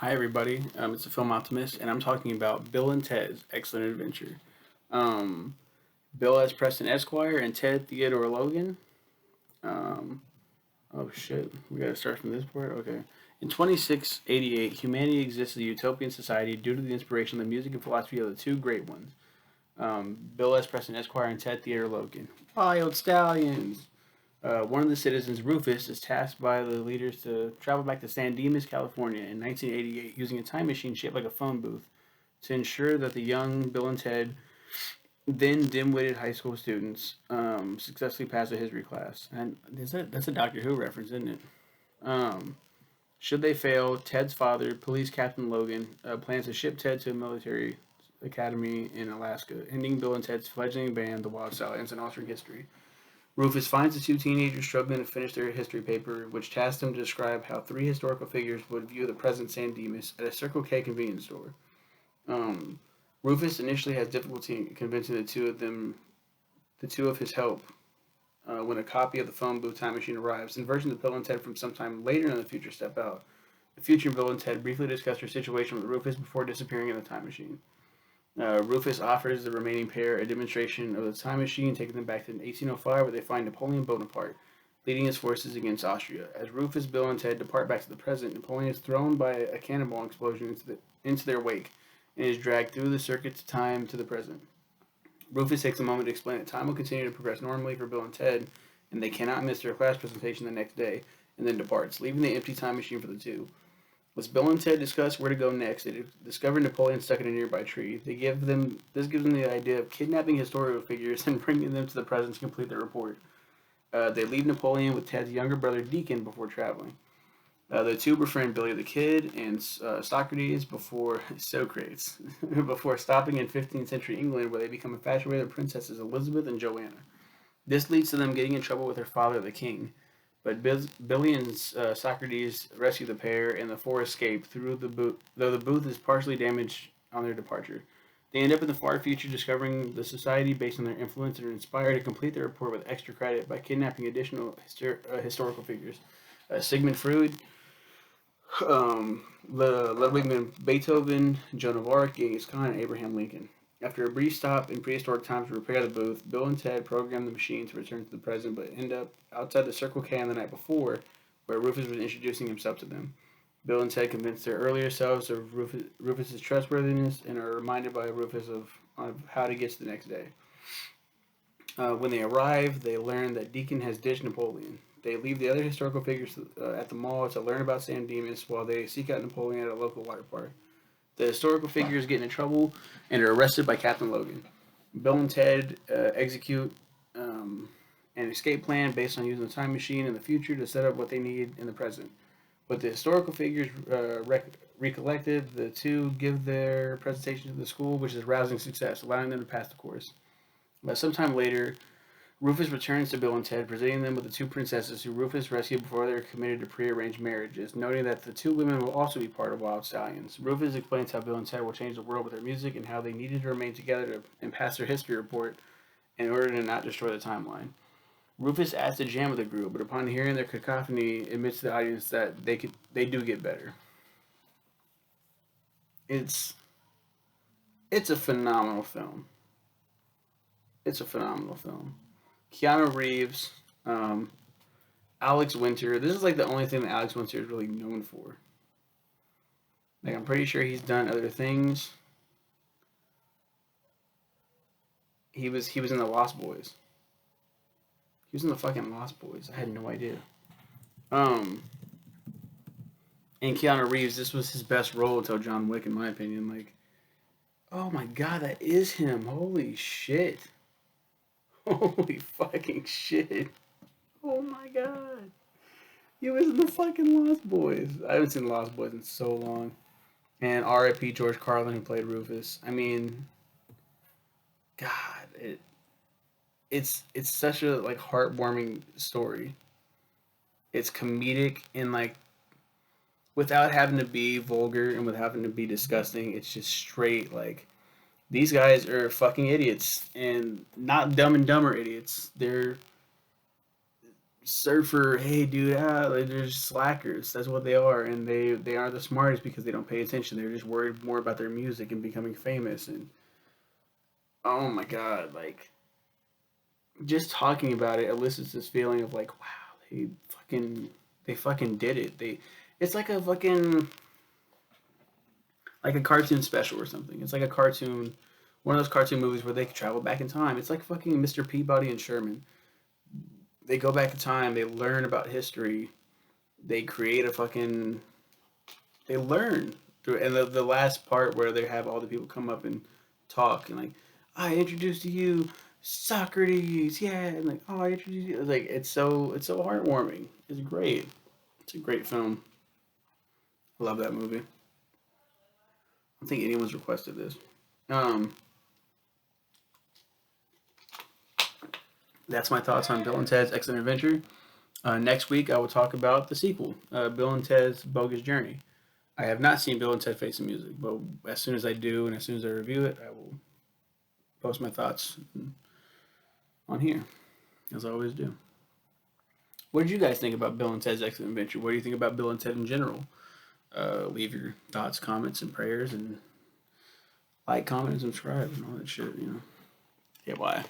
Hi, everybody. It's a film optimist, and I'm talking about Bill and Ted's Excellent Adventure. Um, Bill as Preston Esquire and Ted Theodore Logan. Um, oh shit, we gotta start from this part. Okay. In 2688, humanity exists as a utopian society due to the inspiration of the music and philosophy of the two great ones, Bill as Preston Esquire and Ted Theodore Logan. Wild stallions. One of the citizens, Rufus, is tasked by the leaders to travel back to San Dimas, California in 1988 using a time machine shaped like a phone booth to ensure that the young Bill and Ted, then dim-witted high school students, successfully pass a history class. And that's a Doctor Who reference, isn't it? Um, should they fail, Ted's father, Police Captain Logan, plans to ship Ted to a military academy in Alaska, ending Bill and Ted's fledgling band, the Wild Stallions, and altering history. Rufus finds the two teenagers struggling to finish their history paper, which tasks them to describe how three historical figures would view the present San Dimas at a Circle K convenience store. Um, Rufus initially has difficulty convincing the two of his help, when a copy of the phone booth time machine arrives, and versions of Bill and Ted from sometime later in the future step out. The future Bill and Ted briefly discuss their situation with Rufus before disappearing in the time machine. Rufus offers the remaining pair a demonstration of the time machine, taking them back to 1805, where they find Napoleon Bonaparte leading his forces against Austria. As Rufus, Bill, and Ted depart back to the present, Napoleon is thrown by a cannonball explosion into their wake and is dragged through the circuits of time to the present. Rufus takes a moment to explain that time will continue to progress normally for Bill and Ted, and they cannot miss their class presentation the next day, and then departs, leaving the empty time machine for the two. As Bill and Ted discuss where to go next, they discover Napoleon stuck in a nearby tree. This gives them the idea of kidnapping historical figures and bringing them to the present to complete their report. They leave Napoleon with Ted's younger brother Deacon before traveling. The two befriend Billy the Kid and Socrates before Socrates, before stopping in 15th century England, where they become infatuated with princesses Elizabeth and Joanna. This leads to them getting in trouble with their father, the king. But Billy and Socrates rescue the pair, and the four escape through the booth, though the booth is partially damaged on their departure. They end up in the far future discovering the society based on their influence and are inspired to complete their report with extra credit by kidnapping additional historical figures. Sigmund Freud, Ludwig van Beethoven, Joan of Arc, Genghis Khan, and Abraham Lincoln. After a brief stop in prehistoric times to repair the booth, Bill and Ted program the machine to return to the present, but end up outside the Circle K on the night before, where Rufus was introducing himself to them. Bill and Ted convince their earlier selves of Rufus's trustworthiness and are reminded by Rufus of how to get to the next day. When they arrive, they learn that Deacon has ditched Napoleon. They leave the other historical figures at the mall to learn about San Dimas while they seek out Napoleon at a local water park. The historical figures get into trouble and are arrested by Captain Logan. Bill and Ted execute an escape plan based on using the time machine in the future to set up what they need in the present. With the historical figures recollected, the two give their presentation to the school, which is a rousing success, allowing them to pass the course. But sometime later, Rufus returns to Bill and Ted, presenting them with the two princesses who Rufus rescued before they were committed to prearranged marriages, noting that the two women will also be part of Wild Stallions. Rufus explains how Bill and Ted will change the world with their music and how they needed to remain together and pass their history report in order to not destroy the timeline. Rufus asks to jam with the group, but upon hearing their cacophony, admits to the audience that they do get better. It's it's a phenomenal film. It's a phenomenal film. Keanu Reeves, um, Alex Winter. This is like the only thing that Alex Winter is really known for. Like I'm pretty sure he's done other things. He was in the Lost Boys. He was in the fucking Lost Boys. I had no idea. Um, and Keanu Reeves, this was his best role until John Wick, in my opinion. Like, oh my god, that is him. Holy shit. Holy fucking shit. Oh my god. He was in the fucking Lost Boys. I haven't seen Lost Boys in so long. And R.I.P. George Carlin, who played Rufus. I mean, God, it's such a like heartwarming story. It's comedic and like without having to be vulgar and without having to be disgusting. It's just straight like these guys are fucking idiots and not dumb and dumber idiots. surfer, hey dude, like, they're just slackers. That's what they are, and they aren't the smartest because they don't pay attention. They're just worried more about their music and becoming famous. And oh my god, like just talking about it elicits this feeling of like, wow, they fucking did it. It's like a fucking like a cartoon special or something. It's like a cartoon, one of those cartoon movies where they can travel back in time. It's like fucking Mr. Peabody and Sherman. They go back in time. They learn about history. They create a fucking. They learn through, and the last part where they have all the people come up and talk and like, I introduce to you Socrates, yeah, and like, oh, I introduce you. Like, it's so heartwarming. It's great. It's a great film. I love that movie. I don't think anyone's requested this. Um, that's my thoughts on Bill and Ted's Excellent Adventure. Next week, I will talk about the sequel, Bill and Ted's Bogus Journey. I have not seen Bill and Ted Face the Music, but as soon as I do and as soon as I review it, I will post my thoughts on here, as I always do. What did you guys think about Bill and Ted's Excellent Adventure? What do you think about Bill and Ted in general? Leave your thoughts, comments, and prayers, and like, comment, and subscribe, and all that shit. Yeah, why?